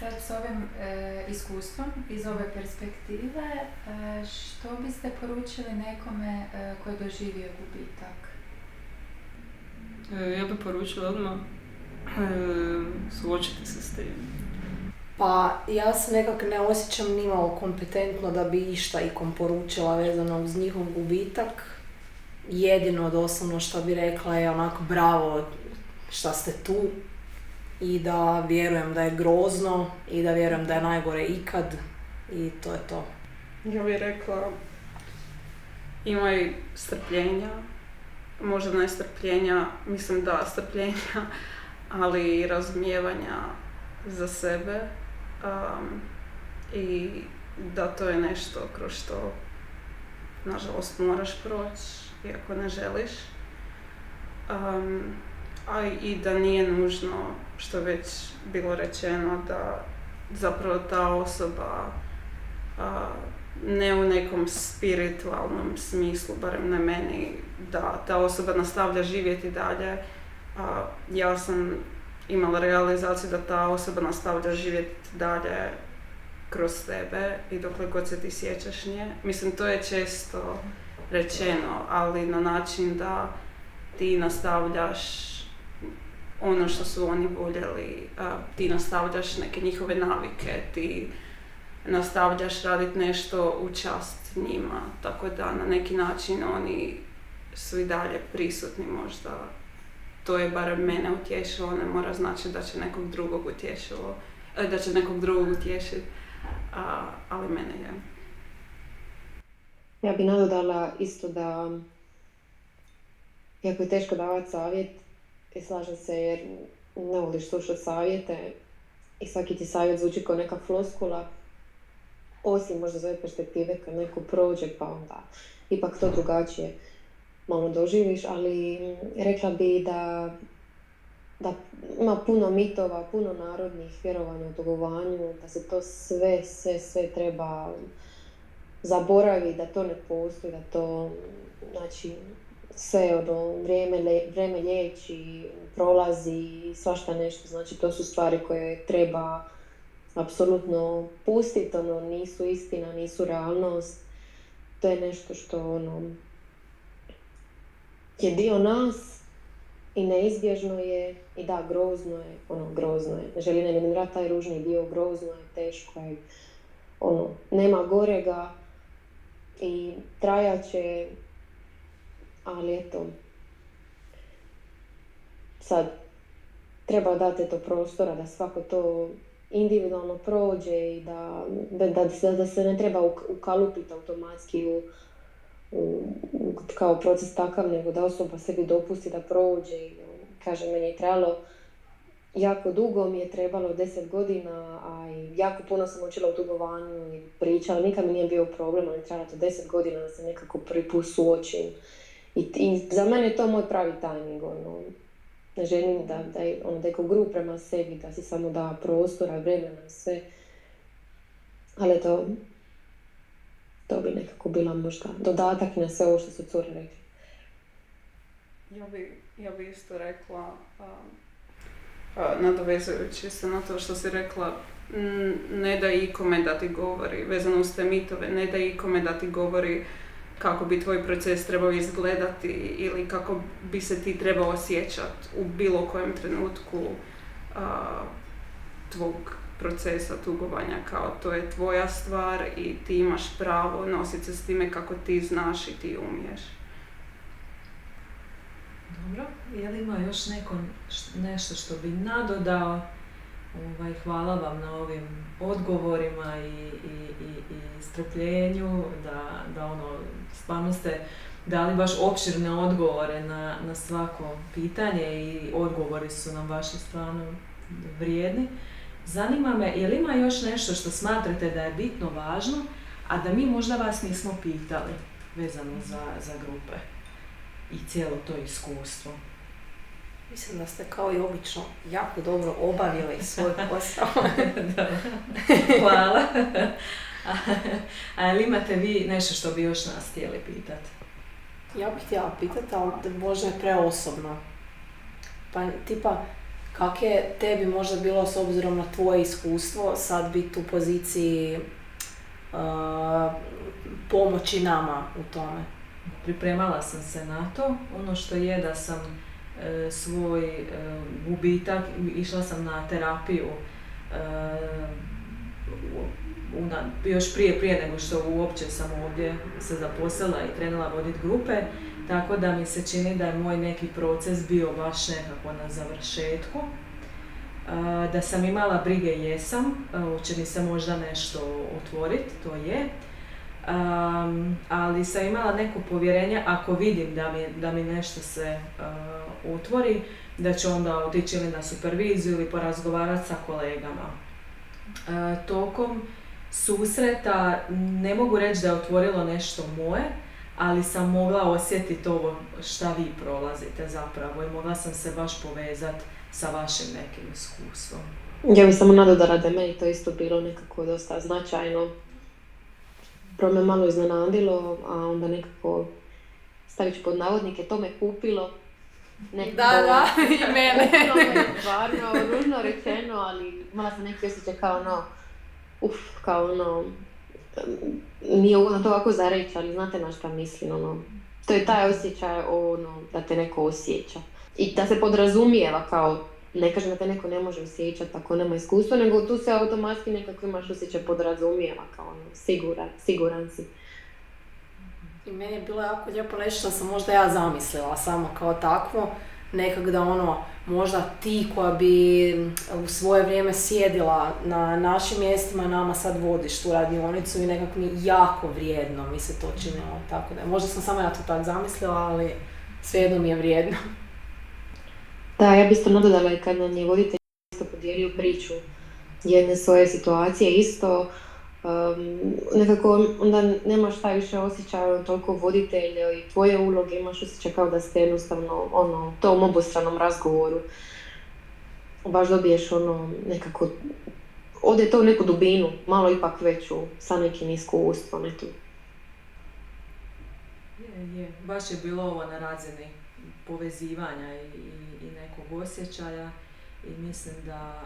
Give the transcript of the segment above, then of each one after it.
sad s ovim iskustvom, iz ove perspektive, što biste poručili nekome koji je doživio gubitak? Ja bih poručila odmah suočiti se s tim. Pa ja se nekako ne osjećam nimalo kompetentno da bi išta ikom poručila vezano uz njihov gubitak. Jedino doslovno što bi rekla je onako bravo šta ste tu i da vjerujem da je grozno i da vjerujem da je najgore ikad i to je to. Ja bih rekla imaj strpljenja, možda ne strpljenja, mislim da strpljenja, ali i razumijevanja za sebe i da to je nešto kroz što nažalost moraš proći iako ne želiš. A i da nije nužno, što je već bilo rečeno, da zapravo ta osoba ne u nekom spiritualnom smislu, barem ne meni, da ta osoba nastavlja živjeti dalje. Ja sam imala realizaciju da ta osoba nastavlja živjeti dalje kroz tebe i dokle god se ti sjećaš nje. Mislim, to je često rečeno, ali na način da ti nastavljaš ono što su oni voljeli, ti nastavljaš neke njihove navike, ti nastavljaš raditi nešto u čast njima, tako da na neki način oni su i dalje prisutni možda. To je barem mene utješilo, ne mora znači da će nekog drugog utješilo, da će nekog drugog utješiti, ali mene je. Ja bih nadodala isto da, jako je teško davati savjet, i slažem se jer ne voliš slušati savjete i svaki ti savjet zvuči kao neka floskula, osim možda iz ove perspektive kad neko prođe pa onda ipak to drugačije malo doživiš, ali rekla bi da ima puno mitova, puno narodnih vjerovanja o dugovanju, da se to sve treba zaboravi, da to ne postoji, da to, znači, sve vrijeme liječi, prolazi, svašta nešto, znači to su stvari koje treba apsolutno pustiti, nisu istina, nisu realnost, to je nešto što je dio nas i neizbježno je i da, grozno je, ne želim eliminirati taj ružni dio, grozno je, teško je, nema gorega i trajat će, ali eto, sad treba dati to prostora da svako to individualno prođe i da se ne treba ukalupiti automatski kao proces takav, nego da osoba sebi dopusti da prođe. I, kažem, meni je trebalo jako dugo, mi je trebalo 10 godina, a i jako puno sam učila o dugovanju i pričala, nikad mi nije bio problem, ali trebalo to 10 godina da se nekako prvi put suočim. I za mene je to moj pravi tajming, ne želim da je ko gru prema sebi, da si samo da prostora, vremena i sve. Ali to bi nekako bila možda dodatak na sve ovo što su cure rekli. Ja bi isto rekla, nadovezujući se na to što si rekla, ne da ikome da ti govori, vezano uz te mitove, ne da ikome da ti govori kako bi tvoj proces trebao izgledati ili kako bi se ti trebao osjećati u bilo kojem trenutku tvog procesa tugovanja, kao to je tvoja stvar i ti imaš pravo nositi se s time kako ti znaš i ti umiješ. Dobro, je li ima još nešto što bi nadodao? Hvala vam na ovim odgovorima i strpljenju, da stvarno ste dali baš opširne odgovore na svako pitanje i odgovori su nam vaši stvarno vrijedni. Zanima me, je li ima još nešto što smatrate da je bitno važno, a da mi možda vas nismo pitali vezano za grupe i cijelo to iskustvo? Mislim da ste kao i obično jako dobro obavili svoj posao. Hvala. A li imate vi nešto što bi još nas htjeli pitati? Ja bih htjela pitati, ali možda je preosobno. Pa tipa, Kak je tebi možda bilo s obzirom na tvoje iskustvo sad biti u poziciji pomoći nama u tome? Pripremala sam se na to. Ono što je da sam svoj gubitak, išla sam na terapiju još prije nego što uopće sam ovdje se zaposlila i krenula voditi grupe, tako da mi se čini da je moj neki proces bio baš nekako na završetku. Da sam imala brige, jesam, hoće mi se možda nešto otvoriti, to je. Ali sam imala neko povjerenje, ako vidim da mi nešto se otvori, da ću onda otići ili na superviziju ili porazgovarati sa kolegama. Tokom susreta ne mogu reći da je otvorilo nešto moje, ali sam mogla osjetiti ovo šta vi prolazite zapravo i mogla sam se baš povezati sa vašim nekim iskustvom. Ja bih samo nadodala da meni to isto bilo nekako dosta značajno. Prvo me malo iznenadilo, a onda nekako, stavit ću pod navodnike, to me kupilo. Nekako, Da, i mene. Kupilo me, stvarno, ružno rečeno, ali imala sam neki osjećaj kao nije ugodno to ovako za reći, ali znate na šta mislim, to je taj osjećaj, da te neko osjeća. I da se podrazumijeva kao, ne kažem da te neko ne može osjećati ako nema iskustva, nego tu se automatski nekako imaš osjećaj podrazumijeva kao siguran si. I meni je bilo jako lijepo nešto što sam možda ja zamislila samo kao takvo, nekak da možda ti koja bi u svoje vrijeme sjedila na našim mjestima, nama sad vodiš tu radionicu i nekak mi jako vrijedno mi se to činilo, tako da možda sam samo ja to tako zamislila, ali svejedno mi je vrijedno. Da, ja bih isto nadodala i kad nam je voditelj isto podijelio priču jedne svoje situacije isto, nekako onda nemaš taj više osjećaj toliko voditelja i tvoje uloge, imaš osjećaj kao da ste jednostavno tom obostranom razgovoru baš dobiješ nekako, ode to u neku dubinu, malo ipak veću sa nekim iskustvom, eto. Je. Baš je bilo ovo na razini povezivanja i nekog osjećaja i mislim da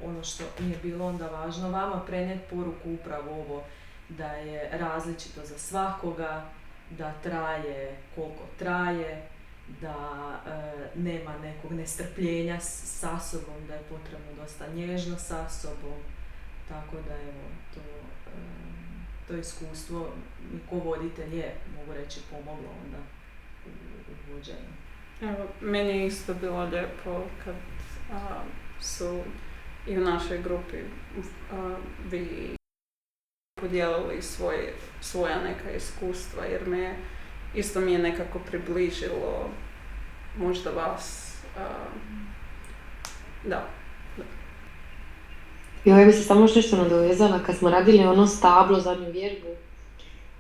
ono što mi je bilo onda važno vama prenijeti poruku upravo ovo, da je različito za svakoga, da traje koliko traje, da nema nekog nestrpljenja sa sobom, da je potrebno dosta nježno sa sobom, tako da evo to iskustvo mi ko voditelj je, mogu reći, pomoglo onda u vođenju. Evo, meni je isto bilo lijepo kad su i u našoj grupi vi podijelili svoja neka iskustva, jer mi je nekako približilo možda vas. Da. Ja bih se samo još nešto nadovezala, kad smo radili stablo, zadnju vježbu,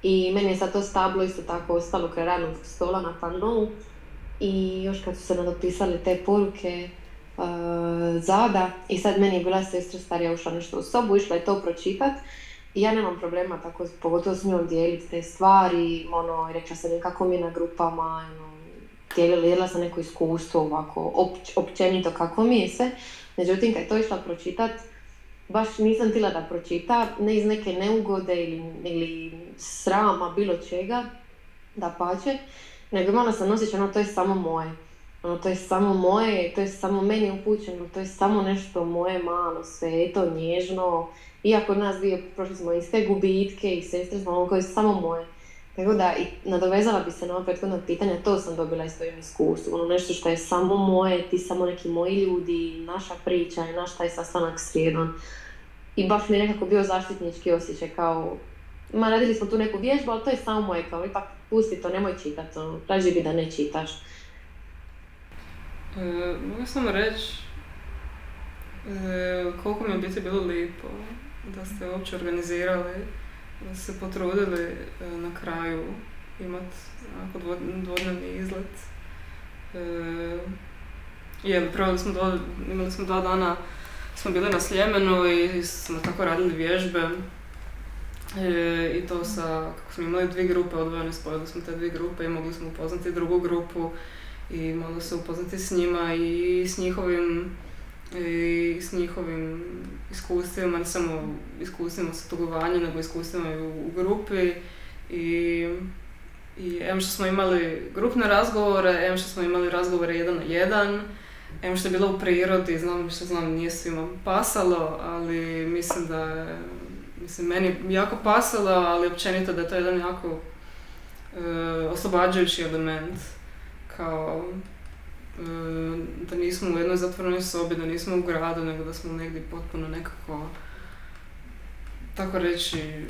i meni je sad to stablo isto tako ostalo kraj radnog stola na panovu, i još kad su se nadopisali te poruke zada, i sad meni je bila sestra starija ušla nešto u sobu, išla je to pročitat, i ja nemam problema tako, pogotovo s njom dijeliti te stvari, rekla sam nekako mi je na grupama, dijelila sam neko iskustvo ovako, općenito kako mi je sve. Međutim, kad je to išla pročitat, baš nisam htjela da pročita, ne iz neke neugode ili srama, bilo čega, dapače, nego imala sam osjećaj, to je samo moje. To je samo moje, to je samo meni upućeno, to je samo nešto moje malo, sveto, nježno. Iako nas dvije prošli smo iste gubitke i sestre smo, koje su samo moje. Tako da, i nadovezala bi se na ovo prethodno pitanje, to sam dobila iz svojim iskustvom. Nešto što je samo moje, ti samo neki moji ljudi, naša priča i naš taj sastanak srijedom. I baš mi je nekako bio zaštitnički osjećaj, kao, radili smo tu neku vježbu, ali to je samo moje, kao, ipak pusti to, nemoj čitati, rađi bi da ne čitaš. Mogu samo reći koliko mi je biti bilo lijepo da ste uopće organizirali, da ste se potrudili na kraju imati dvodnevni izlet. Imali smo 2 dana, smo bili na Sljemenu i smo tako radili vježbe. I to kako smo imali 2 grupe odvojene, spojili smo te 2 grupe i mogli smo upoznati drugu grupu. i malo se upoznati s njima i s njihovim iskustvima, ne samo iskustvima sa tugovanjem, nego iskustvima i u grupi. I em što smo imali grupne razgovore, em što smo imali razgovore 1 na 1, em što je bilo u prirodi, znam, nije svima pasalo, ali mislim meni jako pasalo, ali općenito da je to jedan jako oslobađajući element, kao da nismo u jednoj zatvorenoj sobi, da nismo u gradu, nego da smo negdje potpuno nekako, tako reći,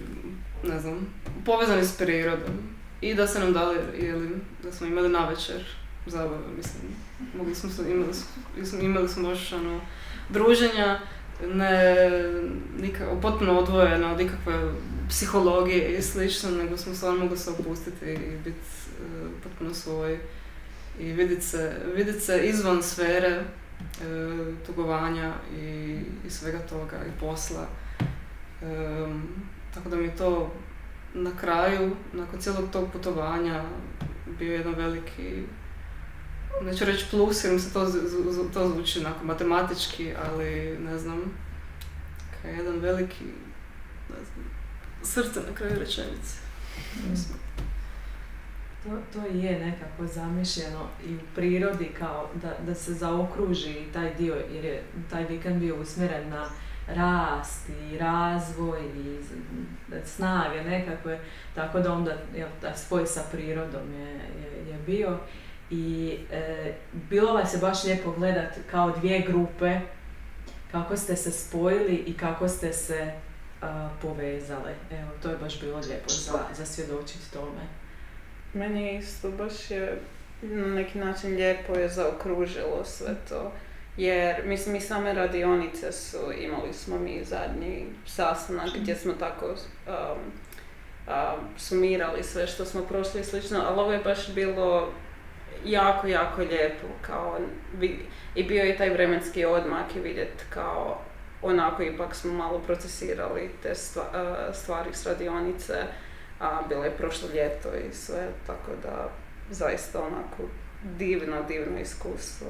ne znam, povezani s prirodom. I da se nam dali, da smo imali navečer zabave, mislim, imali smo još druženja, potpuno odvojena od ikakve psihologije i slično, nego smo stvarno mogli se opustiti i biti potpuno svoji i vidjeti se izvan sfere tugovanja i svega toga i posla. Tako da mi je to na kraju, nakon cijelog tog putovanja, bio jedan veliki, neću reći plus jer mi se to zvuči onako matematički, ali ne znam, kao jedan veliki, ne znam, srce na kraju rečenice. To je nekako zamišljeno i u prirodi kao da se zaokruži taj dio, jer je taj vikend bio usmjeren na rast i razvoj i snage nekakve, tako da onda taj spoj sa prirodom je bio. I bilo vas je baš lijepo gledati kao dvije grupe, kako ste se spojili i kako ste se povezale. Evo, to je baš bilo lijepo za svjedočiti tome. Meni isto baš je na neki način lijepo je zaokružilo sve to. Jer mi same radionice imali smo mi zadnji sastanak gdje smo tako sumirali sve što smo prošli i slično, ali ovo je baš bilo jako, jako lijepo. I bio je taj vremenski odmak i vidjeti kao onako ipak smo malo procesirali te stvari s radionice. Bilo je prošlo ljeto i sve, tako da zaista onako divno iskustvo.